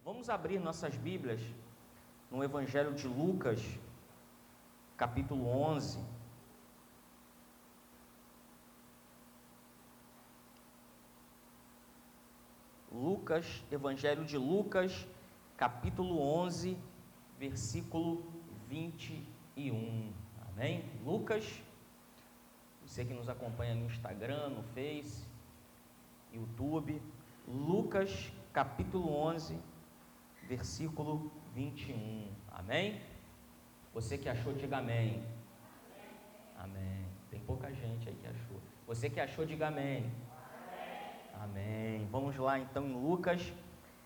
Vamos abrir nossas Bíblias no Evangelho de Lucas, capítulo 11. Evangelho de Lucas, capítulo 11, versículo 21. Amém? Lucas, você que nos acompanha no Instagram, no Face, YouTube, Lucas, capítulo 11, versículo 21. Amém? Você que achou, diga amém. Amém. Tem pouca gente aí que achou. Você que achou, diga amém. Amém. Vamos lá então em Lucas,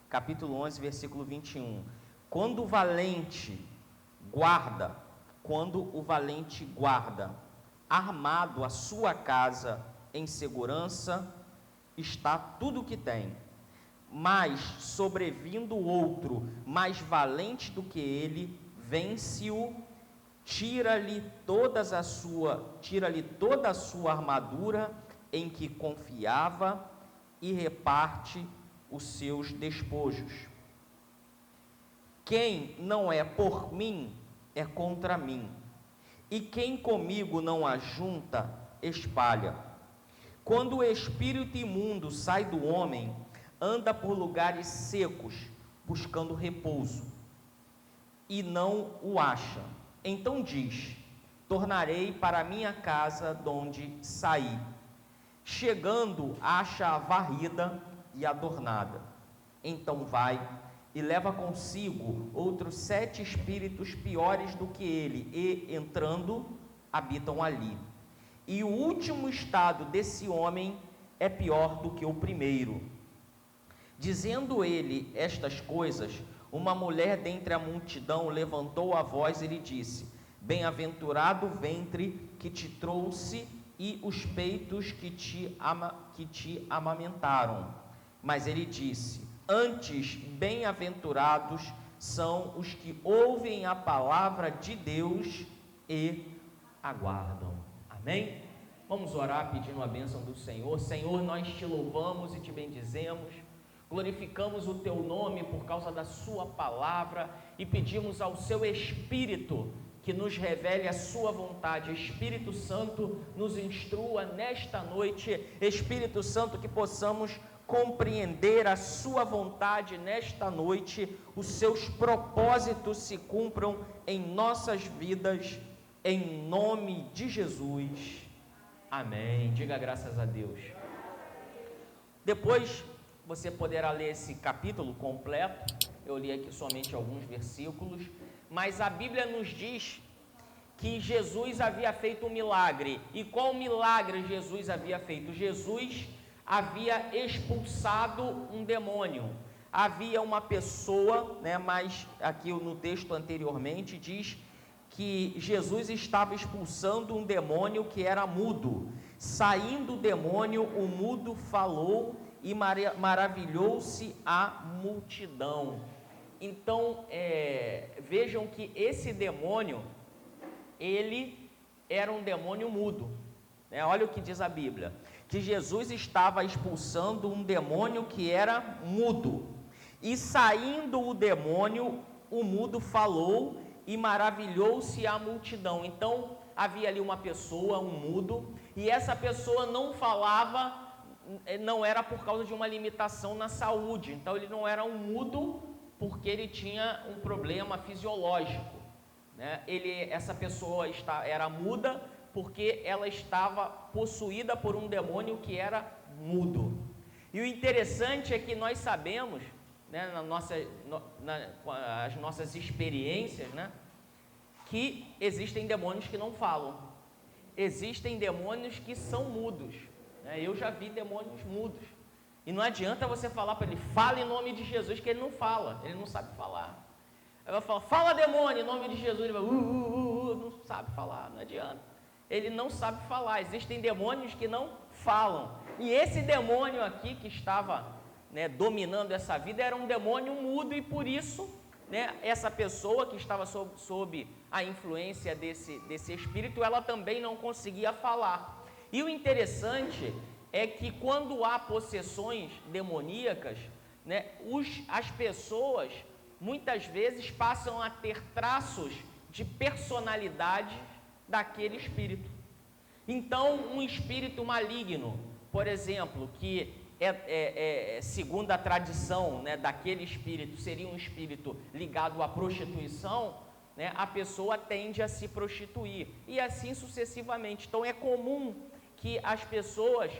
capítulo 11, versículo 21. Quando o valente guarda, armado a sua casa em segurança, está tudo o que tem. Mas sobrevindo outro mais valente do que ele, vence-o, tira-lhe toda a sua armadura em que confiava e reparte os seus despojos. Quem não é por mim é contra mim, e quem comigo não ajunta, espalha. Quando o espírito imundo sai do homem, anda por lugares secos, buscando repouso, e não o acha. Então diz: tornarei para minha casa donde saí. Chegando, acha a varrida e adornada. Então vai e leva consigo outros 7 espíritos piores do que ele, e, entrando, habitam ali. E o último estado desse homem é pior do que o primeiro. Dizendo ele estas coisas, uma mulher dentre a multidão levantou a voz e lhe disse: bem-aventurado o ventre que te trouxe e os peitos que te amamentaram. Mas ele disse: antes, bem-aventurados são os que ouvem a palavra de Deus e aguardam. Amém? Vamos orar pedindo a bênção do Senhor. Senhor, nós te louvamos e te bendizemos, glorificamos o teu nome por causa da sua palavra e pedimos ao seu Espírito que nos revele a sua vontade. Espírito Santo, nos instrua nesta noite. Espírito Santo, que possamos compreender a sua vontade nesta noite, os seus propósitos se cumpram em nossas vidas, em nome de Jesus. Amém. Diga graças a Deus. Depois você poderá ler esse capítulo completo. Eu li aqui somente alguns versículos, mas a Bíblia nos diz que Jesus havia feito um milagre. E qual milagre Jesus havia feito? Jesus havia expulsado um demônio. Havia uma pessoa, mas aqui no texto anteriormente diz que Jesus estava expulsando um demônio que era mudo. Saindo o demônio, o mudo falou e maravilhou-se a multidão. Então, vejam que esse demônio, ele era um demônio mudo. Olha o que diz a Bíblia, que Jesus estava expulsando um demônio que era mudo. E saindo o demônio, o mudo falou e maravilhou-se a multidão. Então, havia ali uma pessoa, um mudo, e essa pessoa não falava. Não era por causa de uma limitação na saúde. Então ele não era um mudo porque ele tinha um problema fisiológico, essa pessoa era muda porque ela estava possuída por um demônio que era mudo. E o interessante é que nós sabemos, as nossas experiências, que existem demônios que não falam. Existem demônios que são mudos. Eu já vi demônios mudos. E não adianta você falar para ele: fala em nome de Jesus, que ele não fala, ele não sabe falar. Aí eu falo: fala demônio em nome de Jesus, ele vai não sabe falar, não adianta. Ele não sabe falar. Existem demônios que não falam. E esse demônio aqui que estava dominando essa vida era um demônio mudo, e por isso essa pessoa que estava sob a influência desse espírito, ela também não conseguia falar. E o interessante é que quando há possessões demoníacas, né, as pessoas muitas vezes passam a ter traços de personalidade daquele espírito. Então, um espírito maligno, por exemplo, que segundo a tradição, né, daquele espírito, seria um espírito ligado à prostituição, né, a pessoa tende a se prostituir, e assim sucessivamente. Então, é comum que as pessoas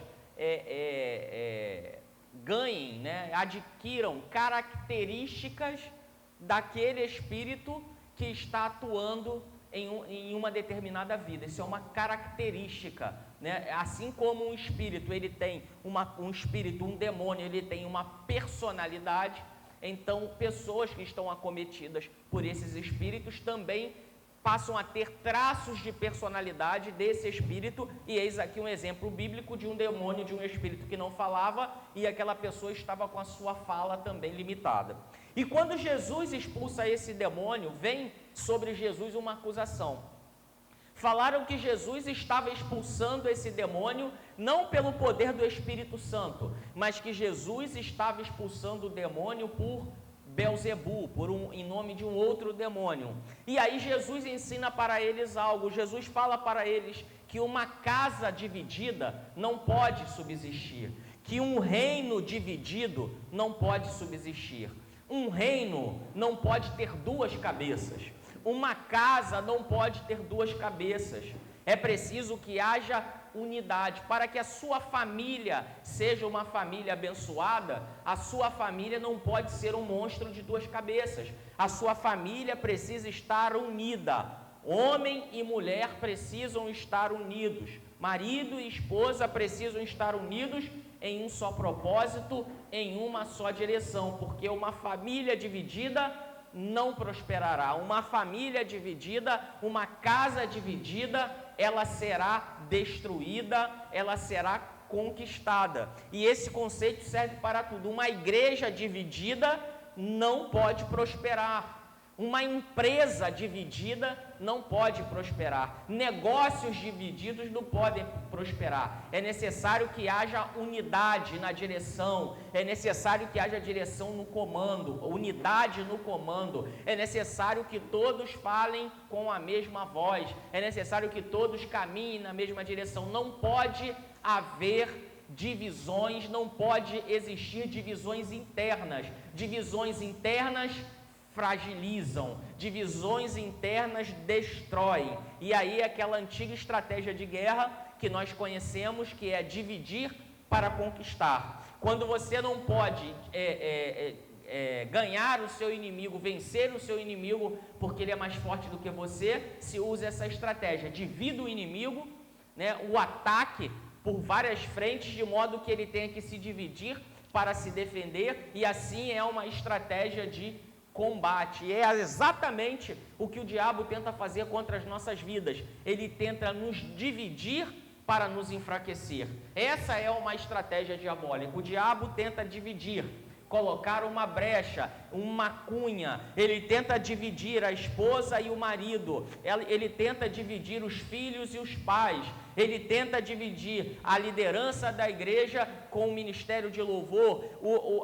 ganhem, né, adquiram características daquele espírito que está atuando em uma determinada vida. Isso é uma característica, né? Assim como um espírito, ele tem um demônio, ele tem uma personalidade. Então, pessoas que estão acometidas por esses espíritos também passam a ter traços de personalidade desse espírito, e eis aqui um exemplo bíblico de um demônio, de um espírito que não falava, e aquela pessoa estava com a sua fala também limitada. E quando Jesus expulsa esse demônio, vem sobre Jesus uma acusação. Falaram que Jesus estava expulsando esse demônio não pelo poder do Espírito Santo, mas que Jesus estava expulsando o demônio por Belzebu, em nome de um outro demônio. E aí Jesus ensina para eles algo. Jesus fala para eles que uma casa dividida não pode subsistir, que um reino dividido não pode subsistir. Um reino não pode ter duas cabeças. Uma casa não pode ter duas cabeças. É preciso que haja unidade. Para que a sua família seja uma família abençoada, a sua família não pode ser um monstro de duas cabeças. A sua família precisa estar unida. Homem e mulher precisam estar unidos. Marido e esposa precisam estar unidos em um só propósito, em uma só direção, porque uma família dividida não prosperará. Uma família dividida, uma casa dividida, ela será destruída, ela será conquistada. E esse conceito serve para tudo. Uma igreja dividida não pode prosperar. Uma empresa dividida não pode prosperar. Negócios divididos não podem prosperar. É necessário que haja unidade na direção. É necessário que haja direção no comando, unidade no comando. É necessário que todos falem com a mesma voz. É necessário que todos caminhem na mesma direção. Não pode haver divisões, não pode existir divisões internas. Divisões internas fragilizam, divisões internas destroem. E aí aquela antiga estratégia de guerra que nós conhecemos, que é dividir para conquistar. Quando você não pode ganhar o seu inimigo, vencer o seu inimigo, porque ele é mais forte do que você, se usa essa estratégia, divida o inimigo, né, o ataque por várias frentes, de modo que ele tenha que se dividir para se defender, e assim é uma estratégia de combate. E é exatamente o que o diabo tenta fazer contra as nossas vidas. Ele tenta nos dividir para nos enfraquecer. Essa é uma estratégia diabólica. O diabo tenta dividir, colocar uma brecha, uma cunha. Ele tenta dividir a esposa e o marido. Ele tenta dividir os filhos e os pais. Ele tenta dividir a liderança da igreja com o ministério de louvor,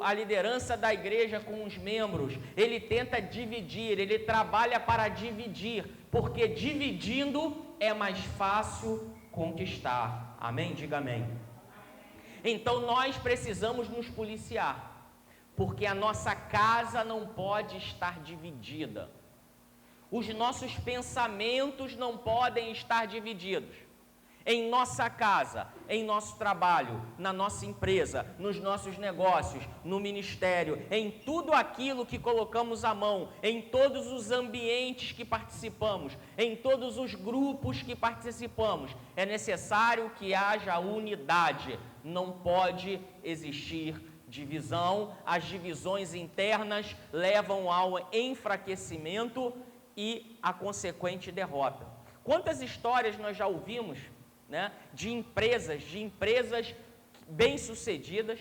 a liderança da igreja com os membros. Ele tenta dividir, ele trabalha para dividir, porque dividindo é mais fácil conquistar. Amém? Diga amém. Então nós precisamos nos policiar, porque a nossa casa não pode estar dividida. Os nossos pensamentos não podem estar divididos. Em nossa casa, em nosso trabalho, na nossa empresa, nos nossos negócios, no ministério, em tudo aquilo que colocamos à mão, em todos os ambientes que participamos, em todos os grupos que participamos, é necessário que haja unidade. Não pode existir divisão. As divisões internas levam ao enfraquecimento e à consequente derrota. Quantas histórias nós já ouvimos, né, de empresas bem-sucedidas,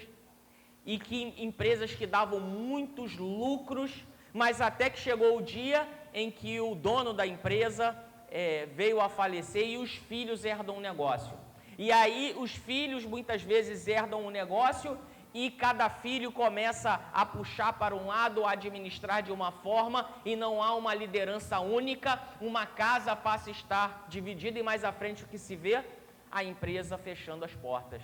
e que empresas que davam muitos lucros, mas até que chegou o dia em que o dono da empresa veio a falecer e os filhos herdam o negócio. E aí os filhos muitas vezes herdam o negócio e cada filho começa a puxar para um lado, a administrar de uma forma, e não há uma liderança única, uma casa passa a estar dividida, e mais à frente o que se vê? A empresa fechando as portas,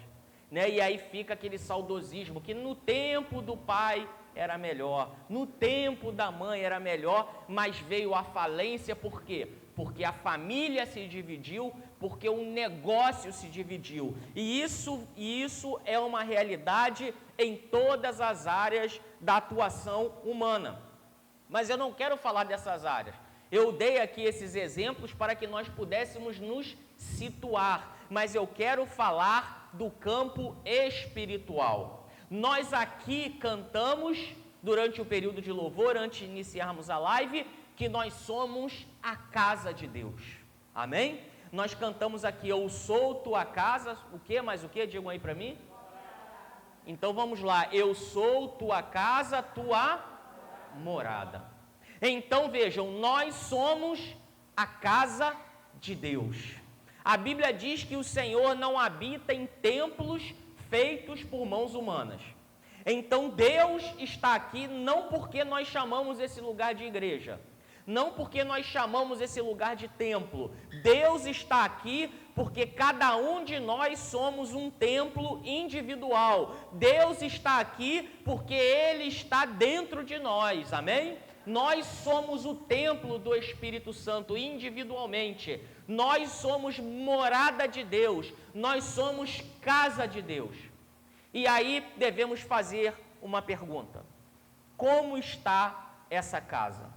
né? E aí fica aquele saudosismo, que no tempo do pai era melhor, no tempo da mãe era melhor, mas veio a falência. Por quê? Porque a família se dividiu, porque o negócio se dividiu, e isso é uma realidade em todas as áreas da atuação humana. Mas eu não quero falar dessas áreas, eu dei aqui esses exemplos para que nós pudéssemos nos situar, mas eu quero falar do campo espiritual. Nós aqui cantamos, durante o período de louvor, antes de iniciarmos a live, que nós somos a casa de Deus, amém? Nós cantamos aqui, eu sou tua casa, o que, mais o que? Digam aí para mim. Então vamos lá, eu sou tua casa, tua morada. Então vejam, nós somos a casa de Deus. A Bíblia diz que o Senhor não habita em templos feitos por mãos humanas. Então Deus está aqui não porque nós chamamos esse lugar de igreja, não porque nós chamamos esse lugar de templo. Deus está aqui porque cada um de nós somos um templo individual. Deus está aqui porque Ele está dentro de nós, amém? Nós somos o templo do Espírito Santo individualmente. Nós somos morada de Deus, nós somos casa de Deus. E aí devemos fazer uma pergunta: como está essa casa?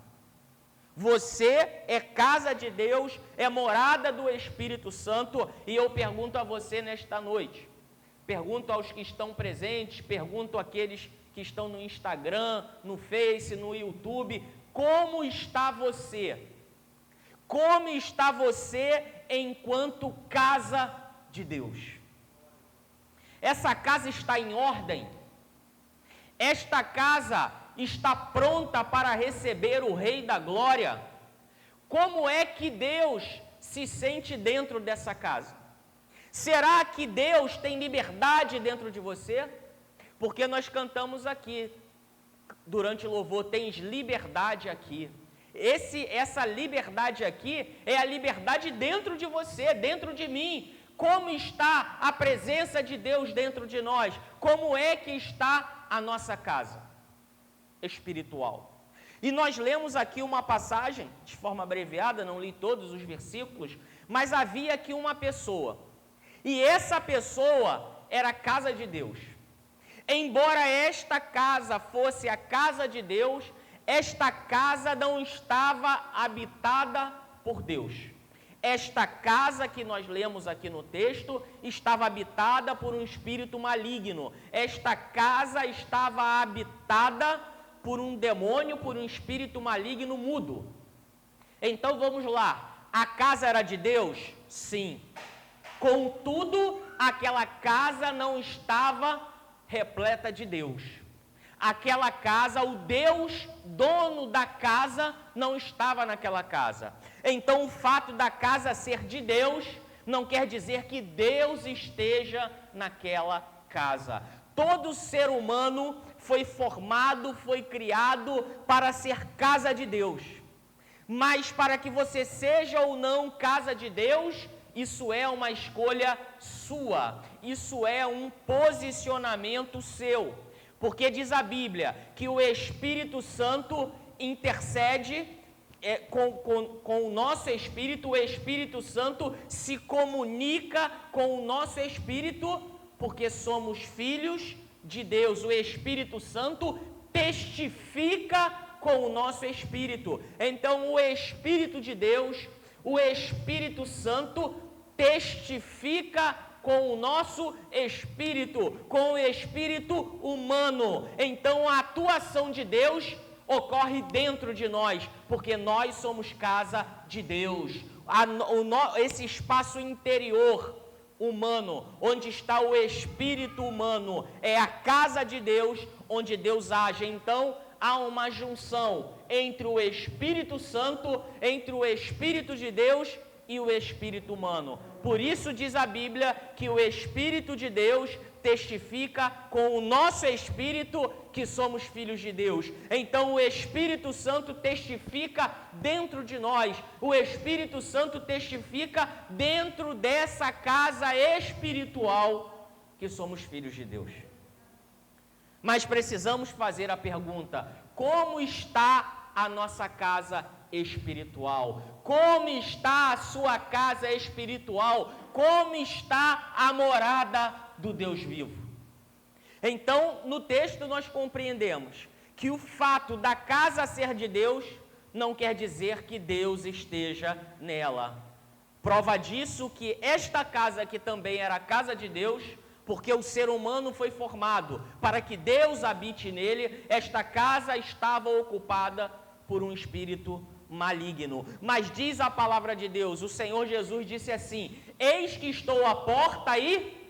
Você é casa de Deus, é morada do Espírito Santo, e eu pergunto a você nesta noite, pergunto aos que estão presentes, pergunto àqueles que estão no Instagram, no Face, no YouTube, como está você? Como está você enquanto casa de Deus? Essa casa está em ordem? Esta casa está pronta para receber o Rei da Glória? Como é que Deus se sente dentro dessa casa? Será que Deus tem liberdade dentro de você? Porque nós cantamos aqui, durante o louvor, tens liberdade aqui. Essa liberdade aqui é a liberdade dentro de você, dentro de mim. Como está a presença de Deus dentro de nós? Como é que está a nossa casa espiritual? E nós lemos aqui uma passagem, de forma abreviada, não li todos os versículos, mas havia aqui uma pessoa, e essa pessoa era a casa de Deus. Embora esta casa fosse a casa de Deus, esta casa não estava habitada por Deus. Esta casa que nós lemos aqui no texto estava habitada por um espírito maligno. Esta casa estava habitada por um demônio, por um espírito maligno mudo. Então vamos lá, a casa era de Deus? Sim. Contudo, aquela casa não estava repleta de Deus. Aquela casa, o Deus dono da casa não estava naquela casa. Então o fato da casa ser de Deus não quer dizer que Deus esteja naquela casa. Todo ser humano foi formado, foi criado para ser casa de Deus. Mas para que você seja ou não casa de Deus, isso é uma escolha sua, isso é um posicionamento seu, porque diz a Bíblia que o Espírito Santo intercede com o nosso espírito, o Espírito Santo se comunica com o nosso espírito, porque somos filhos de Deus. O Espírito Santo testifica com o nosso espírito. Então o Espírito de Deus, o Espírito Santo testifica com o nosso espírito, com o espírito humano. Então a atuação de Deus ocorre dentro de nós, porque nós somos casa de Deus. Esse espaço interior humano, onde está o espírito humano, é a casa de Deus, onde Deus age. Então há uma junção entre o Espírito Santo, entre o Espírito de Deus e o espírito humano. Por isso diz a Bíblia que o Espírito de Deus testifica com o nosso espírito que somos filhos de Deus. Então o Espírito Santo testifica dentro de nós. O Espírito Santo testifica dentro dessa casa espiritual que somos filhos de Deus. Mas precisamos fazer a pergunta: como está a nossa casa espiritual? Como está a sua casa espiritual? Como está a morada do Deus vivo? Então, no texto nós compreendemos que o fato da casa ser de Deus não quer dizer que Deus esteja nela. Prova disso que esta casa, que também era a casa de Deus, porque o ser humano foi formado para que Deus habite nele, esta casa estava ocupada por um espírito maligno. Mas diz a palavra de Deus, o Senhor Jesus disse assim: eis que estou à porta e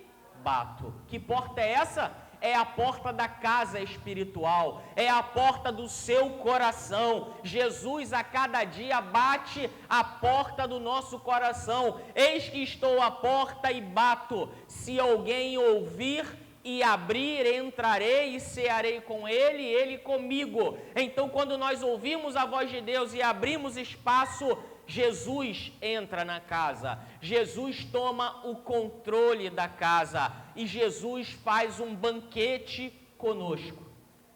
bato. Que porta é essa? É a porta da casa espiritual, é a porta do seu coração. Jesus a cada dia bate a porta do nosso coração. Eis que estou à porta e bato. Se alguém ouvir e abrir, entrarei e cearei com ele e ele comigo. Então, quando nós ouvimos a voz de Deus e abrimos espaço, Jesus entra na casa, Jesus toma o controle da casa e Jesus faz um banquete conosco,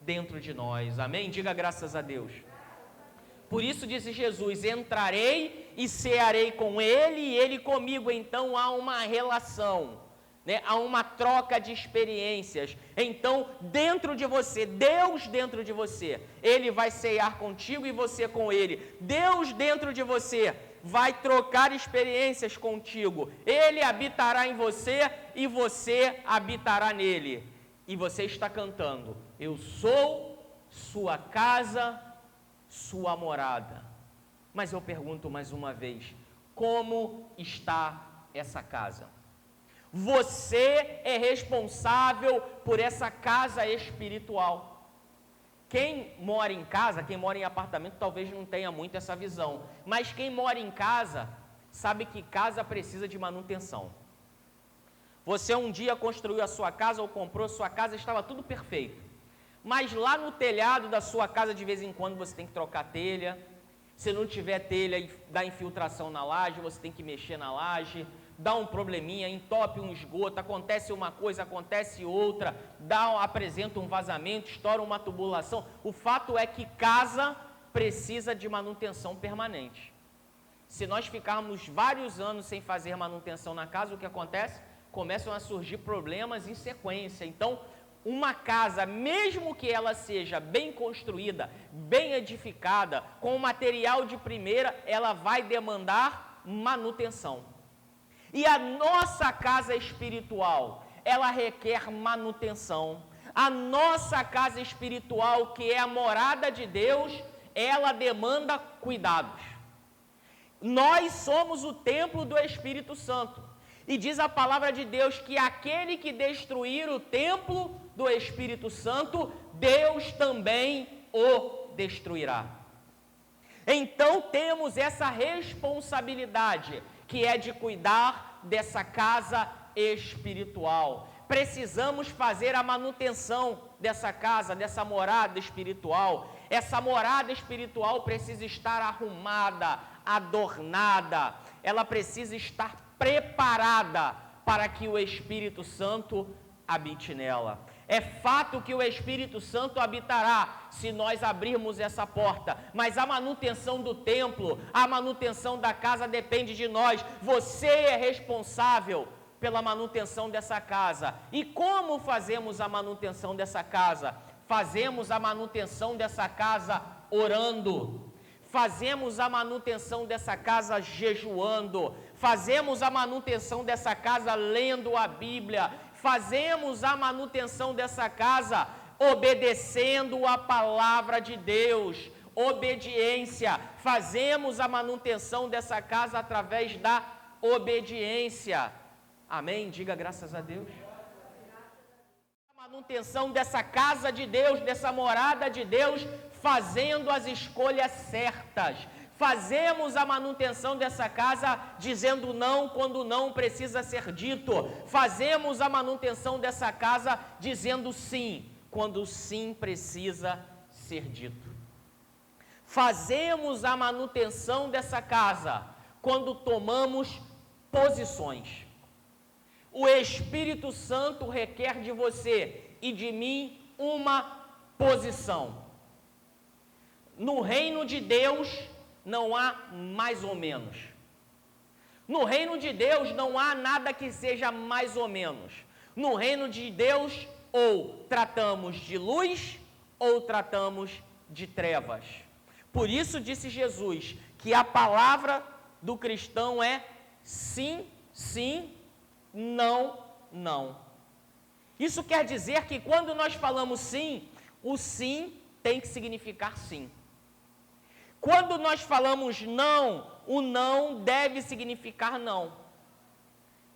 dentro de nós, amém? Diga graças a Deus. Por isso disse Jesus: entrarei e cearei com ele e ele comigo. Então há uma relação, né? Há uma troca de experiências. Então, dentro de você, Deus dentro de você, Ele vai cear contigo e você com Ele. Deus dentro de você vai trocar experiências contigo. Ele habitará em você e você habitará nele. E você está cantando: eu sou sua casa, sua morada. Mas eu pergunto mais uma vez: como está essa casa? Você é responsável por essa casa espiritual. Quem mora em casa, quem mora em apartamento, talvez não tenha muito essa visão. Mas quem mora em casa, sabe que casa precisa de manutenção. Você um dia construiu a sua casa ou comprou a sua casa, estava tudo perfeito. Mas lá no telhado da sua casa, de vez em quando, você tem que trocar telha. Se não tiver telha e dá infiltração na laje, você tem que mexer na laje. Dá um probleminha, entope um esgoto, acontece uma coisa, acontece outra, apresenta um vazamento, estoura uma tubulação. O fato é que casa precisa de manutenção permanente. Se nós ficarmos vários anos sem fazer manutenção na casa, o que acontece? Começam a surgir problemas em sequência. Então, uma casa, mesmo que ela seja bem construída, bem edificada, com material de primeira, ela vai demandar manutenção. E a nossa casa espiritual, ela requer manutenção. A nossa casa espiritual, que é a morada de Deus, ela demanda cuidados. Nós somos o templo do Espírito Santo. E diz a palavra de Deus que aquele que destruir o templo do Espírito Santo, Deus também o destruirá. Então temos essa responsabilidade, que é de cuidar dessa casa espiritual. Precisamos fazer a manutenção dessa casa, dessa morada espiritual. Essa morada espiritual precisa estar arrumada, adornada. Ela precisa estar preparada para que o Espírito Santo habite nela. É fato que o Espírito Santo habitará se nós abrirmos essa porta, mas a manutenção do templo, a manutenção da casa depende de nós. Você é responsável pela manutenção dessa casa. E como fazemos a manutenção dessa casa? Fazemos a manutenção dessa casa orando. Fazemos a manutenção dessa casa jejuando. Fazemos a manutenção dessa casa lendo a Bíblia. Fazemos a manutenção dessa casa obedecendo a palavra de Deus, obediência. Fazemos a manutenção dessa casa através da obediência. Amém? Diga graças a Deus. A manutenção dessa casa de Deus, dessa morada de Deus, fazendo as escolhas certas, Fazemos a manutenção dessa casa dizendo não quando não precisa ser dito. Fazemos a manutenção dessa casa dizendo sim quando sim precisa ser dito. Fazemos a manutenção dessa casa quando tomamos posições. O Espírito Santo requer de você e de mim uma posição. No reino de Deus não há mais ou menos. No reino de Deus não há nada que seja mais ou menos. No reino de Deus, ou tratamos de luz, ou tratamos de trevas. Por isso disse Jesus que a palavra do cristão é sim, sim, não, não. Isso quer dizer que quando nós falamos sim, o sim tem que significar sim. Quando nós falamos não, o não deve significar não.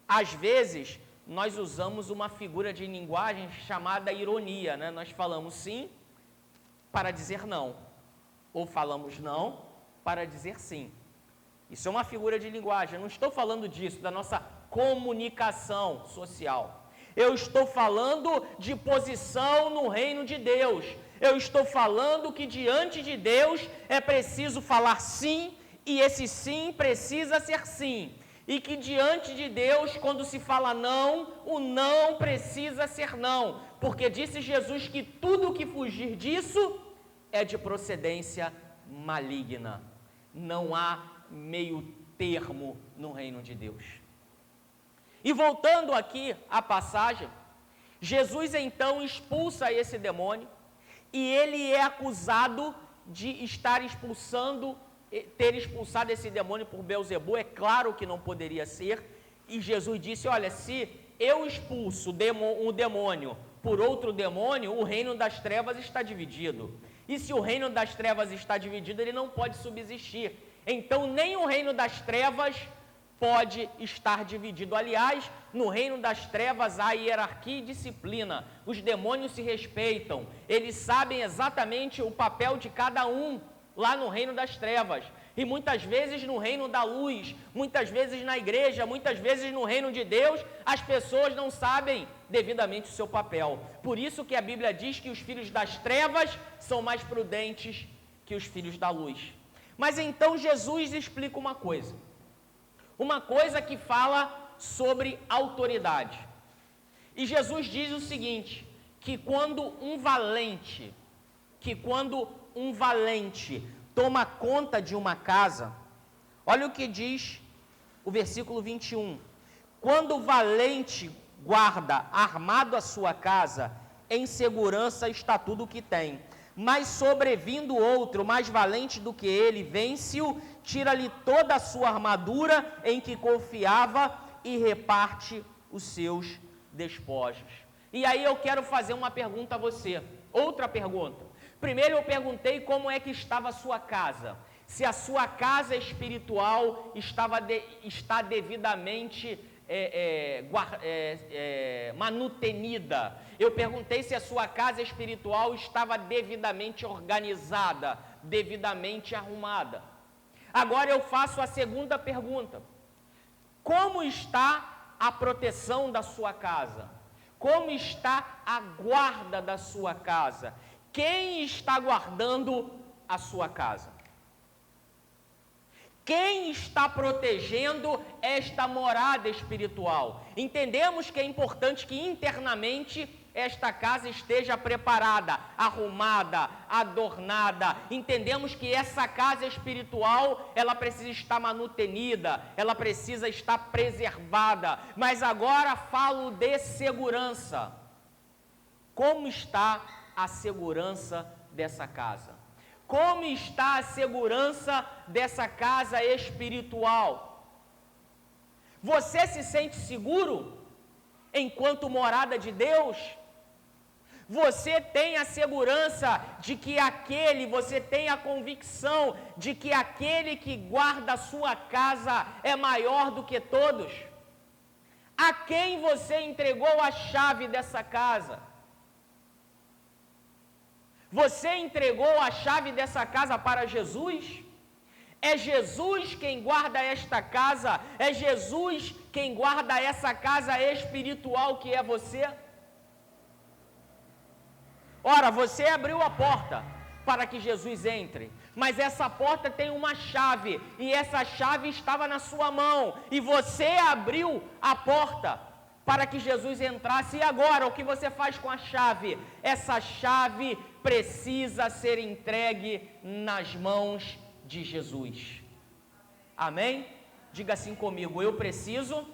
Às vezes, nós usamos uma figura de linguagem chamada ironia, né? Nós falamos sim para dizer não, ou falamos não para dizer sim. Isso é uma figura de linguagem. Eu não estou falando disso, da nossa comunicação social. Eu estou falando de posição no reino de Deus. Eu estou falando que diante de Deus é preciso falar sim, e esse sim precisa ser sim. E que diante de Deus, quando se fala não, o não precisa ser não. Porque disse Jesus que tudo que fugir disso é de procedência maligna. Não há meio termo no reino de Deus. E voltando aqui à passagem, Jesus então expulsa esse demônio, e ele é acusado de ter expulsado esse demônio por Belzebu. É claro que não poderia ser, e Jesus disse, olha, se eu expulso um demônio por outro demônio, o reino das trevas está dividido, e se o reino das trevas está dividido, ele não pode subsistir, então nem o reino das trevas pode estar dividido. Aliás, no reino das trevas há hierarquia e disciplina. Os demônios se respeitam. Eles sabem exatamente o papel de cada um lá no reino das trevas. E muitas vezes no reino da luz, muitas vezes na igreja, muitas vezes no reino de Deus, as pessoas não sabem devidamente o seu papel. Por isso que a Bíblia diz que os filhos das trevas são mais prudentes que os filhos da luz. Mas então Jesus explica uma coisa que fala sobre autoridade. E Jesus diz o seguinte, que quando um valente toma conta de uma casa, olha o que diz o versículo 21, quando o valente guarda armado a sua casa, em segurança está tudo o que tem, mas sobrevindo outro mais valente do que ele, vence-o, tira-lhe toda a sua armadura em que confiava e reparte os seus despojos. E aí eu quero fazer uma pergunta a você, outra pergunta. Primeiro eu perguntei como é que estava a sua casa, se a sua casa espiritual está devidamente manutenida. Eu perguntei se a sua casa espiritual estava devidamente organizada, devidamente arrumada. Agora eu faço a segunda pergunta. Como está a proteção da sua casa? Como está a guarda da sua casa? Quem está guardando a sua casa? Quem está protegendo esta morada espiritual? Entendemos que é importante que internamente esta casa esteja preparada, arrumada, adornada. Entendemos que essa casa espiritual, ela precisa estar manutenida, ela precisa estar preservada. Mas agora falo de segurança. Como está a segurança dessa casa? Como está a segurança dessa casa espiritual? Você se sente seguro enquanto morada de Deus? Você tem a segurança de que você tem a convicção de que aquele que guarda a sua casa é maior do que todos? A quem você entregou a chave dessa casa? Você entregou a chave dessa casa para Jesus? É Jesus quem guarda esta casa? É Jesus quem guarda essa casa espiritual que é você? Ora, você abriu a porta para que Jesus entre, mas essa porta tem uma chave, e essa chave estava na sua mão, e você abriu a porta para que Jesus entrasse, e agora o que você faz com a chave? Essa chave precisa ser entregue nas mãos de Jesus. Amém? Diga assim comigo: eu preciso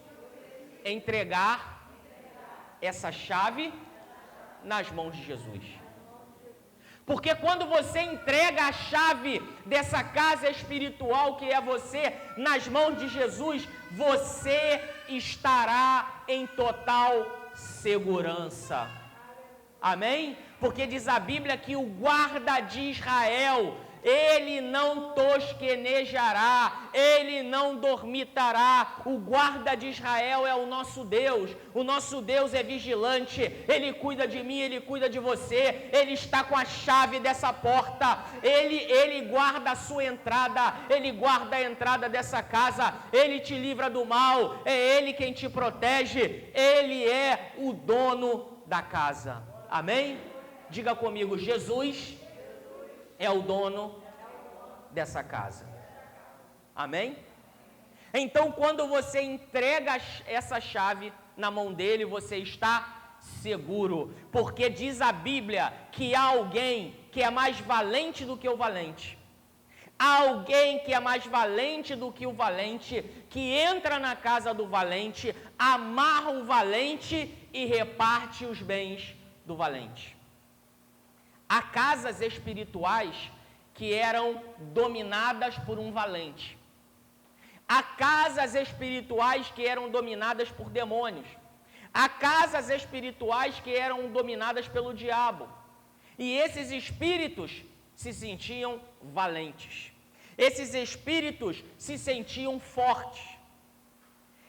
entregar essa chave nas mãos de Jesus. Porque quando você entrega a chave dessa casa espiritual que é você nas mãos de Jesus, você estará em total segurança. Amém? Porque diz a Bíblia que o guarda de Israel, ele não tosquenejará, ele não dormitará. O guarda de Israel é o nosso Deus é vigilante, ele cuida de mim, ele cuida de você, ele está com a chave dessa porta, ele guarda a sua entrada, ele guarda a entrada dessa casa, ele te livra do mal, é ele quem te protege, ele é o dono da casa. Amém? Diga comigo: Jesus é o dono dessa casa. Amém? Então, quando você entrega essa chave na mão dele, você está seguro, porque diz a Bíblia que há alguém que é mais valente do que o valente. Há alguém que é mais valente do que o valente, que entra na casa do valente, amarra o valente e reparte os bens do valente. Há casas espirituais que eram dominadas por um valente. Há casas espirituais que eram dominadas por demônios. Há casas espirituais que eram dominadas pelo diabo. E esses espíritos se sentiam valentes. Esses espíritos se sentiam fortes.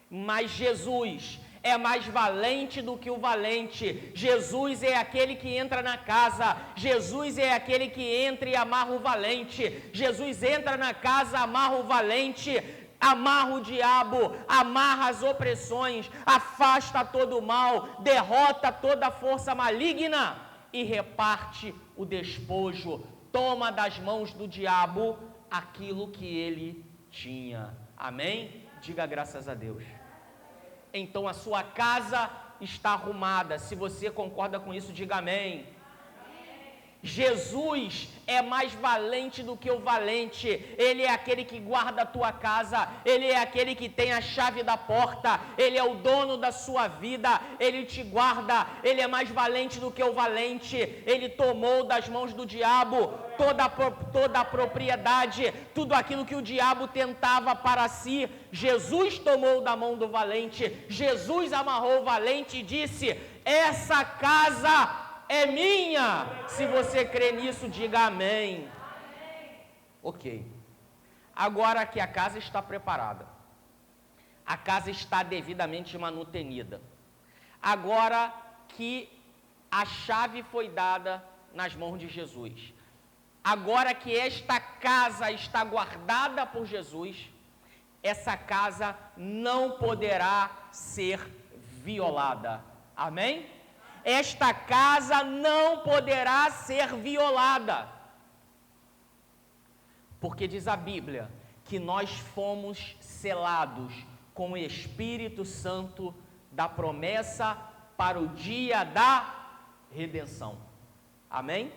Mas Jesus é mais valente do que o valente. Jesus é aquele que entra na casa. Jesus é aquele que entra e amarra o valente. Jesus entra na casa, amarra o valente, amarra o diabo, amarra as opressões, afasta todo o mal, derrota toda a força maligna e reparte o despojo. Toma das mãos do diabo aquilo que ele tinha. Amém? Diga graças a Deus. Então a sua casa está arrumada. Se você concorda com isso, diga amém. Jesus é mais valente do que o valente. Ele é aquele que guarda a tua casa, ele é aquele que tem a chave da porta, ele é o dono da sua vida, ele te guarda, ele é mais valente do que o valente. Ele tomou das mãos do diabo toda a propriedade, tudo aquilo que o diabo tentava para si, Jesus tomou da mão do valente. Jesus amarrou o valente e disse: essa casa é minha. Se você crê nisso, diga amém. Ok. Agora que a casa está preparada, a casa está devidamente manutenida, agora que a chave foi dada nas mãos de Jesus, agora que esta casa está guardada por Jesus, essa casa não poderá ser violada. Amém? Esta casa não poderá ser violada, porque diz a Bíblia que nós fomos selados com o Espírito Santo da promessa para o dia da redenção. Amém?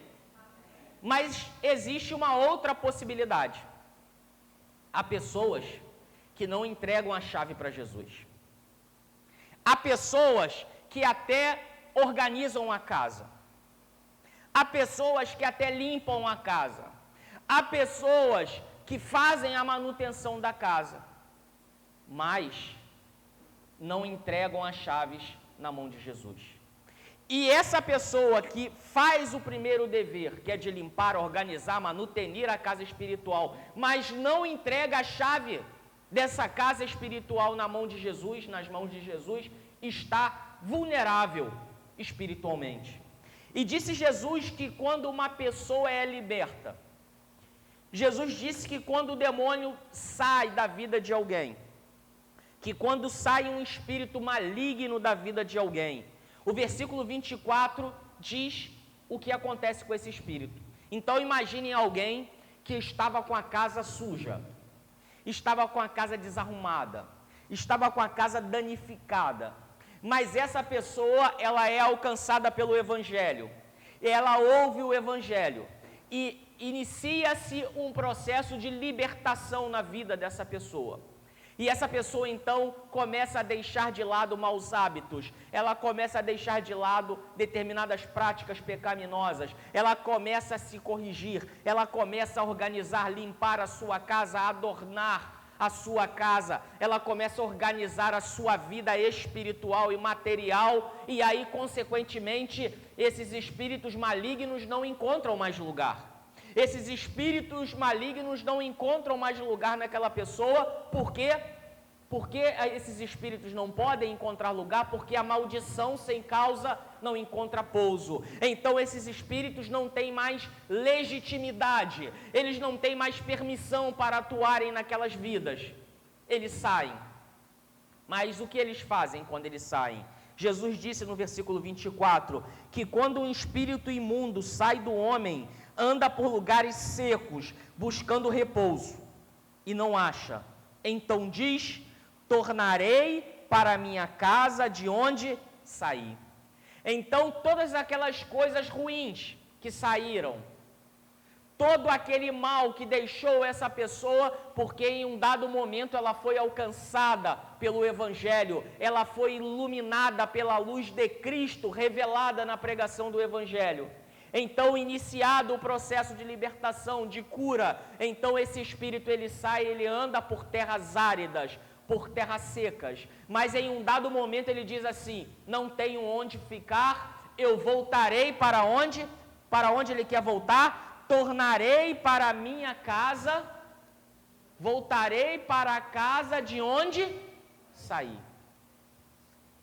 Mas existe uma outra possibilidade. Há pessoas que não entregam a chave para Jesus. Há pessoas que até organizam a casa. Há pessoas que até limpam a casa. Há pessoas que fazem a manutenção da casa, mas não entregam as chaves na mão de Jesus. E essa pessoa que faz o primeiro dever, que é de limpar, organizar, manutenir a casa espiritual, mas não entrega a chave dessa casa espiritual na mão de Jesus, nas mãos de Jesus, está vulnerável espiritualmente. E disse Jesus que quando uma pessoa é liberta, Jesus disse que quando o demônio sai da vida de alguém, que quando sai um espírito maligno da vida de alguém, o versículo 24 diz o que acontece com esse espírito. Então imaginem alguém que estava com a casa suja, estava com a casa desarrumada, estava com a casa danificada, mas essa pessoa, ela é alcançada pelo Evangelho, ela ouve o Evangelho, e inicia-se um processo de libertação na vida dessa pessoa. E essa pessoa então começa a deixar de lado maus hábitos, ela começa a deixar de lado determinadas práticas pecaminosas, ela começa a se corrigir, ela começa a organizar, limpar a sua casa, adornar a sua casa, ela começa a organizar a sua vida espiritual e material, e aí consequentemente esses espíritos malignos não encontram mais lugar. Esses espíritos malignos não encontram mais lugar naquela pessoa. Por quê? Porque esses espíritos não podem encontrar lugar, porque a maldição sem causa não encontra pouso. Então esses espíritos não têm mais legitimidade, eles não têm mais permissão para atuarem naquelas vidas. Eles saem. Mas o que eles fazem quando eles saem? Jesus disse no versículo 24, que quando um espírito imundo sai do homem, anda por lugares secos, buscando repouso, e não acha. Então diz: tornarei para a minha casa de onde saí. Então todas aquelas coisas ruins que saíram, todo aquele mal que deixou essa pessoa, porque em um dado momento ela foi alcançada pelo Evangelho, ela foi iluminada pela luz de Cristo, revelada na pregação do Evangelho. Então, iniciado o processo de libertação, de cura, então esse espírito ele sai, ele anda por terras áridas, por terras secas, mas em um dado momento ele diz assim: não tenho onde ficar, eu voltarei para onde? Para onde ele quer voltar? Tornarei para a minha casa, voltarei para a casa de onde saí.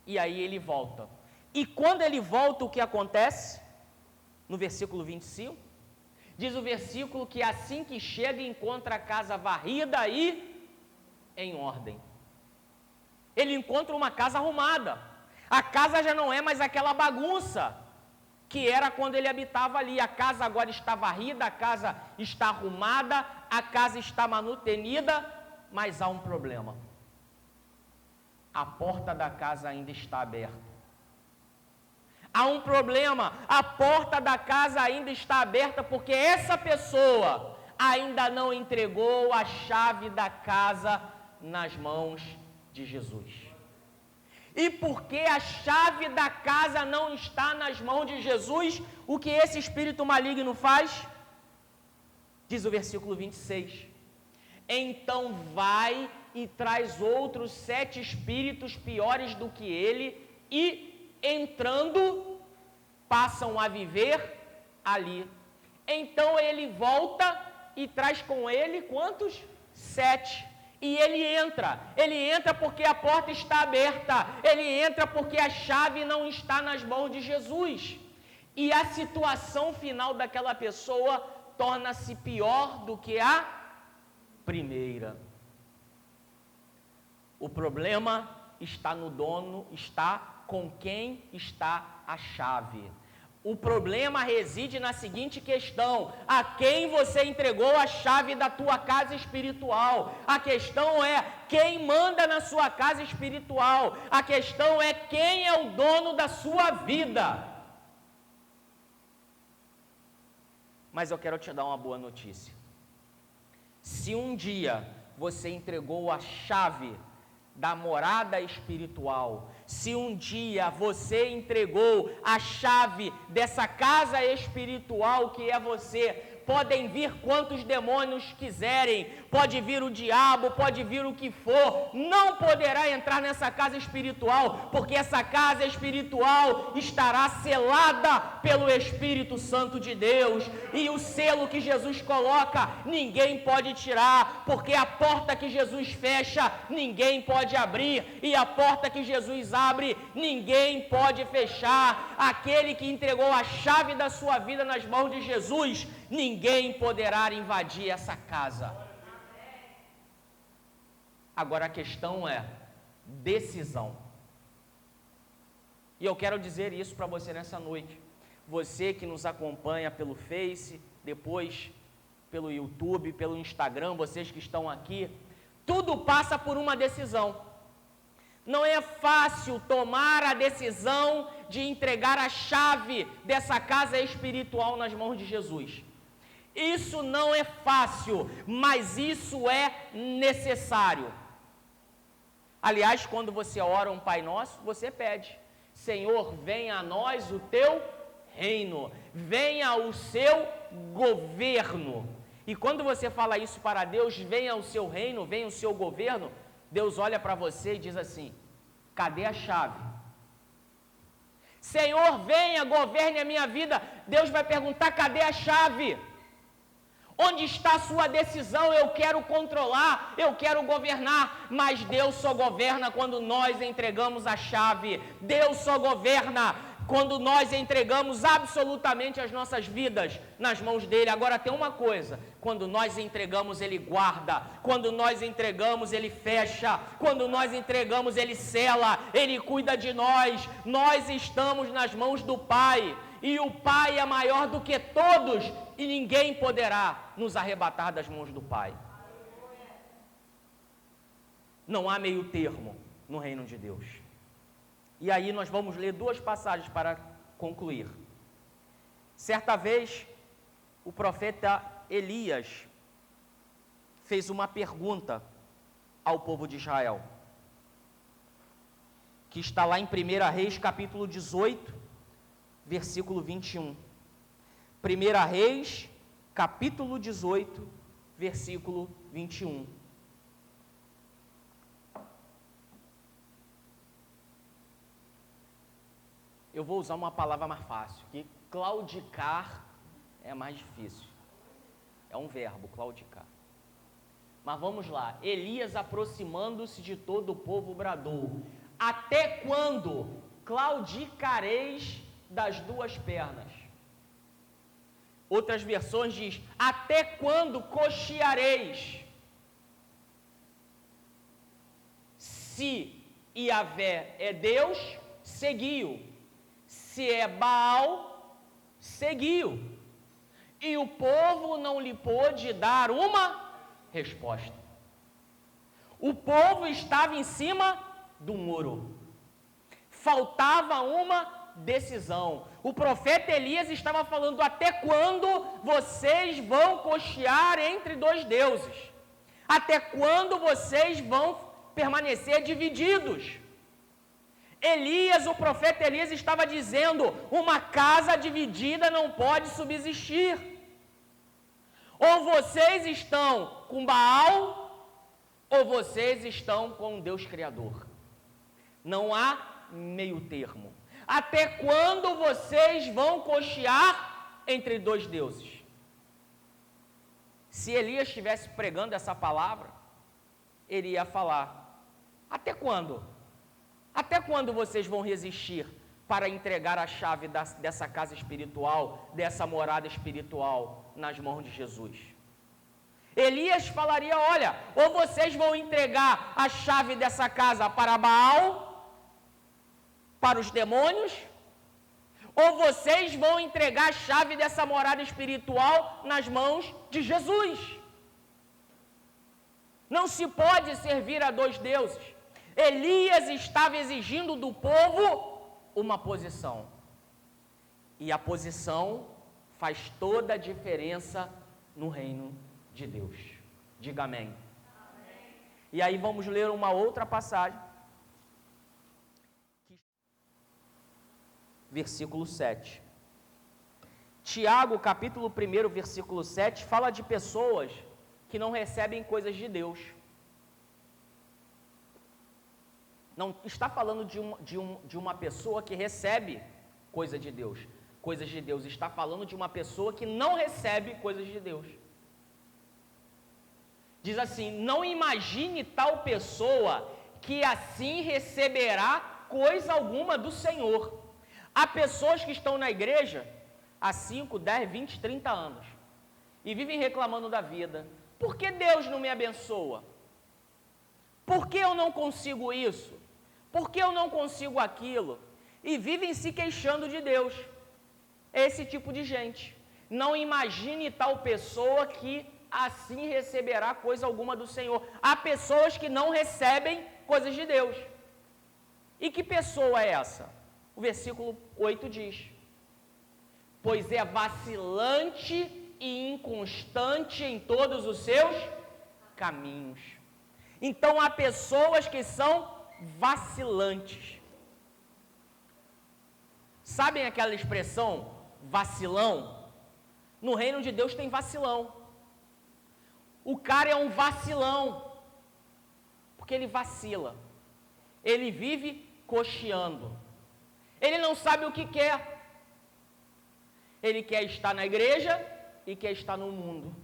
E aí ele volta. E quando ele volta, o que acontece? No versículo 25, diz o versículo que assim que chega, encontra a casa varrida e em ordem. Ele encontra uma casa arrumada. A casa já não é mais aquela bagunça que era quando ele habitava ali. A casa agora está varrida, a casa está arrumada, a casa está manutenida, mas há um problema. A porta da casa ainda está aberta. Há um problema, a porta da casa ainda está aberta porque essa pessoa ainda não entregou a chave da casa nas mãos de Jesus. E porque a chave da casa não está nas mãos de Jesus, o que esse espírito maligno faz? Diz o versículo 26. Então vai e traz outros 7 espíritos piores do que ele e entrando, passam a viver ali. Então ele volta e traz com ele quantos? 7. E ele entra porque a porta está aberta, ele entra porque a chave não está nas mãos de Jesus. E a situação final daquela pessoa torna-se pior do que a primeira. O problema está no dono, está com quem está a chave. O problema reside na seguinte questão: a quem você entregou a chave da tua casa espiritual? A questão é quem manda na sua casa espiritual. A questão é quem é o dono da sua vida. Mas eu quero te dar uma boa notícia. Se um dia você entregou a chave da morada espiritual, se um dia você entregou a chave dessa casa espiritual que é você, podem vir quantos demônios quiserem, pode vir o diabo, pode vir o que for, não poderá entrar nessa casa espiritual, porque essa casa espiritual estará selada pelo Espírito Santo de Deus, e o selo que Jesus coloca, ninguém pode tirar, porque a porta que Jesus fecha, ninguém pode abrir, e a porta que Jesus abre, ninguém pode fechar. Aquele que entregou a chave da sua vida nas mãos de Jesus, ninguém poderá invadir essa casa. Agora a questão é decisão. E eu quero dizer isso para você nessa noite. Você que nos acompanha pelo Face, depois pelo YouTube, pelo Instagram, vocês que estão aqui, tudo passa por uma decisão. Não é fácil tomar a decisão de entregar a chave dessa casa espiritual nas mãos de Jesus. Isso não é fácil, mas isso é necessário. Aliás, quando você ora um Pai Nosso, você pede: Senhor, venha a nós o teu reino, venha o seu governo. E quando você fala isso para Deus, venha o seu reino, venha o seu governo, Deus olha para você e diz assim: cadê a chave? Senhor, venha, governe a minha vida. Deus vai perguntar: cadê a chave? Onde está a sua decisão? Eu quero controlar, eu quero governar, mas Deus só governa quando nós entregamos a chave. Deus só governa quando nós entregamos absolutamente as nossas vidas nas mãos dele. Agora tem uma coisa: quando nós entregamos, ele guarda. Quando nós entregamos, ele fecha. Quando nós entregamos, ele sela. Ele cuida de nós. Nós estamos nas mãos do Pai. E o Pai é maior do que todos, e ninguém poderá nos arrebatar das mãos do Pai. Não há meio termo no reino de Deus. E aí nós vamos ler duas passagens para concluir. Certa vez, o profeta Elias fez uma pergunta ao povo de Israel, que está lá em 1 Reis, capítulo 18, versículo 21. 1 Reis, capítulo 18, versículo 21. Eu vou usar uma palavra mais fácil, que claudicar é mais difícil. É um verbo, claudicar. Mas vamos lá. Elias, aproximando-se de todo o povo, bradou: até quando claudicareis das duas pernas? Outras versões diz: até quando cocheareis? Se Yahvé é Deus, seguiu. Se é Baal, seguiu. E o povo não lhe pôde dar uma resposta. O povo estava em cima do muro. Faltava uma decisão. O profeta Elias estava falando: até quando vocês vão cochear entre dois deuses? Até quando vocês vão permanecer divididos? Elias, o profeta Elias, estava dizendo: uma casa dividida não pode subsistir. Ou vocês estão com Baal, ou vocês estão com o Deus Criador. Não há meio termo. Até quando vocês vão cochear entre dois deuses? Se Elias estivesse pregando essa palavra, ele ia falar: até quando? Até quando vocês vão resistir para entregar a chave dessa casa espiritual, dessa morada espiritual nas mãos de Jesus? Elias falaria: olha, ou vocês vão entregar a chave dessa casa para Baal, para os demônios, ou vocês vão entregar a chave dessa morada espiritual nas mãos de Jesus. Não se pode servir a dois deuses. Elias estava exigindo do povo uma posição. E a posição faz toda a diferença no reino de Deus. Diga amém. Amém. E aí vamos ler uma outra passagem. Versículo 7. Tiago, capítulo 1, versículo 7, fala de pessoas que não recebem coisas de Deus. Não está falando de uma pessoa que recebe coisa de Deus. Coisas de Deus. Está falando de uma pessoa que não recebe coisas de Deus. Diz assim: não imagine tal pessoa que assim receberá coisa alguma do Senhor. Há pessoas que estão na igreja há 5, 10, 20, 30 anos. e vivem reclamando da vida. Por que Deus não me abençoa? Por que eu não consigo isso? Por que eu não consigo aquilo? E vivem se queixando de Deus. Esse tipo de gente. Não imagine tal pessoa que assim receberá coisa alguma do Senhor. Há pessoas que não recebem coisas de Deus. E que pessoa é essa? O versículo 8 diz: pois é vacilante e inconstante em todos os seus caminhos. Então há pessoas que são vacilantes. Sabem aquela expressão vacilão? No reino de Deus tem vacilão. O cara é um vacilão, porque ele vacila. Ele vive cocheando. Ele não sabe o que quer. Ele quer estar na igreja e quer estar no mundo.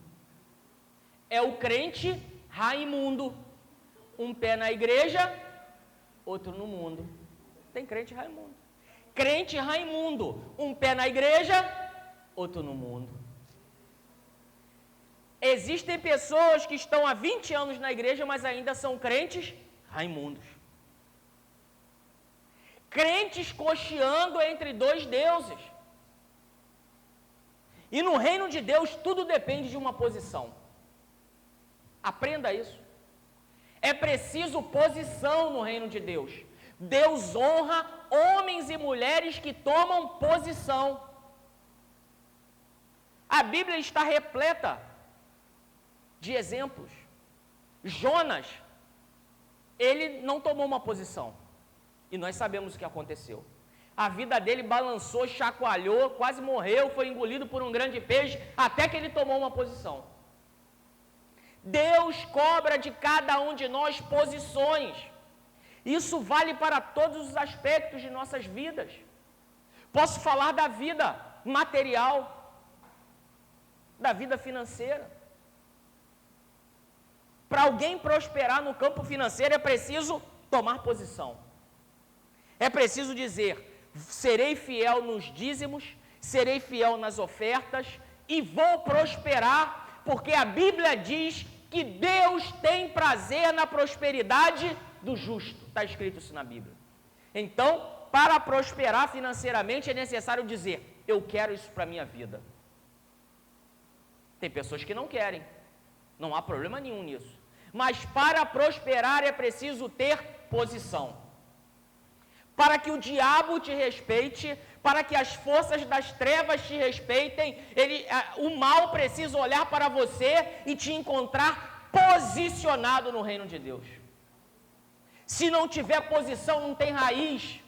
É o crente Raimundo. Um pé na igreja, outro no mundo. Tem crente Raimundo. Crente Raimundo. Um pé na igreja, outro no mundo. Existem pessoas que estão há 20 anos na igreja, mas ainda são crentes Raimundos. Crentes cocheando entre dois deuses. E no reino de Deus tudo depende de uma posição. Aprenda isso. É preciso posição no reino de Deus. Deus honra homens e mulheres que tomam posição. A Bíblia está repleta de exemplos. Jonas, ele não tomou uma posição. E nós sabemos o que aconteceu. A vida dele balançou, chacoalhou, quase morreu, foi engolido por um grande peixe, até que ele tomou uma posição. Deus cobra de cada um de nós posições. Isso vale para todos os aspectos de nossas vidas. Posso falar da vida material, da vida financeira. Para alguém prosperar no campo financeiro é preciso tomar posição. É preciso dizer: serei fiel nos dízimos, serei fiel nas ofertas e vou prosperar, porque a Bíblia diz que Deus tem prazer na prosperidade do justo. Está escrito isso na Bíblia. Então, para prosperar financeiramente é necessário dizer: eu quero isso para a minha vida. Tem pessoas que não querem, não há problema nenhum nisso. Mas para prosperar é preciso ter posição. Para que o diabo te respeite, para que as forças das trevas te respeitem, o mal precisa olhar para você e te encontrar posicionado no reino de Deus. Se não tiver posição, não tem raiz.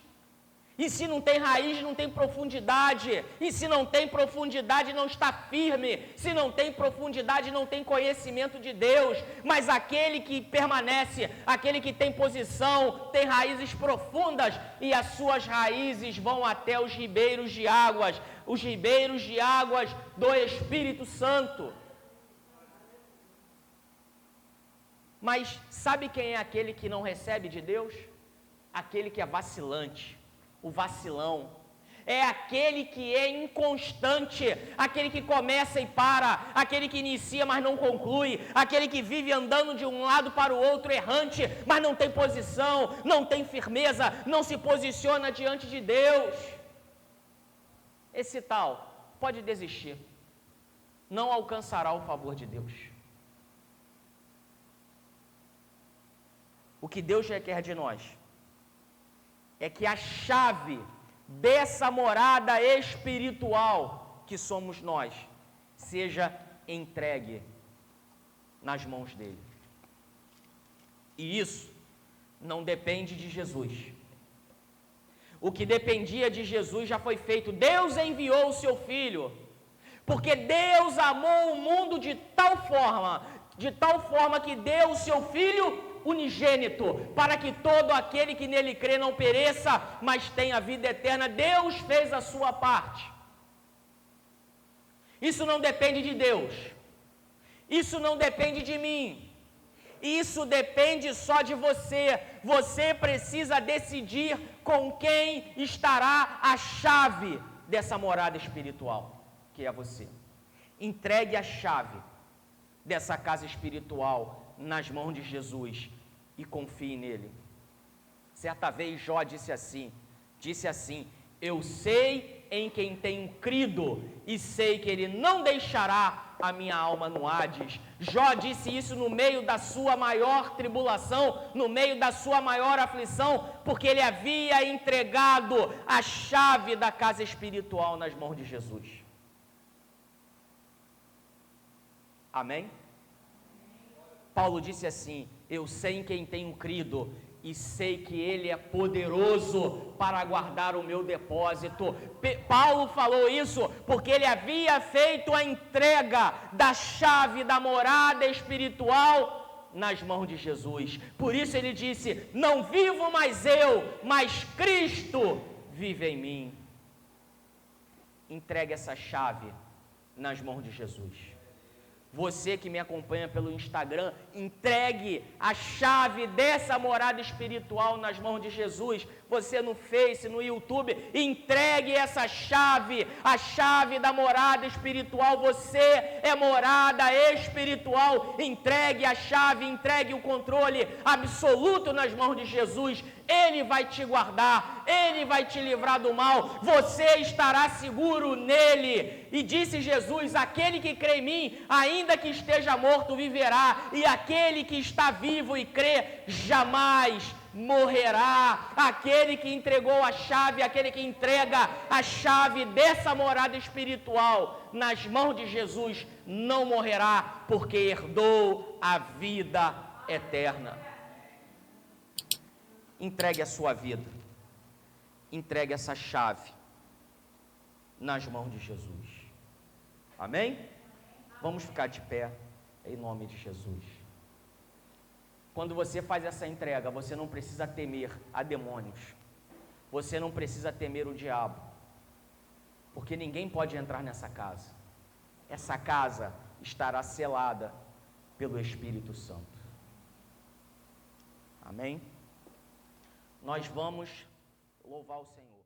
E se não tem raiz, não tem profundidade. E se não tem profundidade, não está firme. Se não tem profundidade, não tem conhecimento de Deus. Mas aquele que permanece, aquele que tem posição, tem raízes profundas, e as suas raízes vão até os ribeiros de águas, os ribeiros de águas do Espírito Santo. Mas sabe quem é aquele que não recebe de Deus? Aquele que é vacilante. O vacilão é aquele que é inconstante, aquele que começa e para, aquele que inicia mas não conclui, aquele que vive andando de um lado para o outro errante, mas não tem posição, não tem firmeza, não se posiciona diante de Deus. Esse tal pode desistir, não alcançará o favor de Deus. O que Deus requer de nós é que a chave dessa morada espiritual que somos nós seja entregue nas mãos dele. E isso não depende de Jesus. O que dependia de Jesus já foi feito. Deus enviou o seu Filho, porque Deus amou o mundo de tal forma que deu o seu Filho unigênito, para que todo aquele que nele crê não pereça, mas tenha vida eterna. Deus fez a sua parte. Isso não depende de Deus. Isso não depende de mim. Isso depende só de você. Você precisa decidir com quem estará a chave dessa morada espiritual, que é você. Entregue a chave dessa casa espiritual nas mãos de Jesus e confie nele. Certa vez Jó disse assim, eu sei em quem tenho crido e sei que ele não deixará a minha alma no Hades. Jó disse isso no meio da sua maior tribulação, no meio da sua maior aflição, porque ele havia entregado a chave da casa espiritual nas mãos de Jesus. Amém? Paulo disse assim, eu sei em quem tenho crido e sei que ele é poderoso para guardar o meu depósito. Paulo falou isso porque ele havia feito a entrega da chave da morada espiritual nas mãos de Jesus. Por isso ele disse, não vivo mais eu, mas Cristo vive em mim. Entregue essa chave nas mãos de Jesus. Você que me acompanha pelo Instagram, entregue a chave dessa morada espiritual nas mãos de Jesus. Você no Face, no YouTube, entregue essa chave, a chave da morada espiritual. Você é morada espiritual. Entregue a chave, entregue o controle absoluto nas mãos de Jesus. Ele vai te guardar, Ele vai te livrar do mal, você estará seguro nele. E disse Jesus, aquele que crê em mim, ainda que esteja morto, viverá, e aquele que está vivo e crê, jamais morrerá. Aquele que entregou a chave, aquele que entrega a chave dessa morada espiritual nas mãos de Jesus, não morrerá, porque herdou a vida eterna. Entregue a sua vida, entregue essa chave nas mãos de Jesus. Amém? Vamos ficar de pé, em nome de Jesus. Quando você faz essa entrega, você não precisa temer a demônios, você não precisa temer o diabo, porque ninguém pode entrar nessa casa. Essa casa estará selada pelo Espírito Santo. Amém? Nós vamos louvar o Senhor.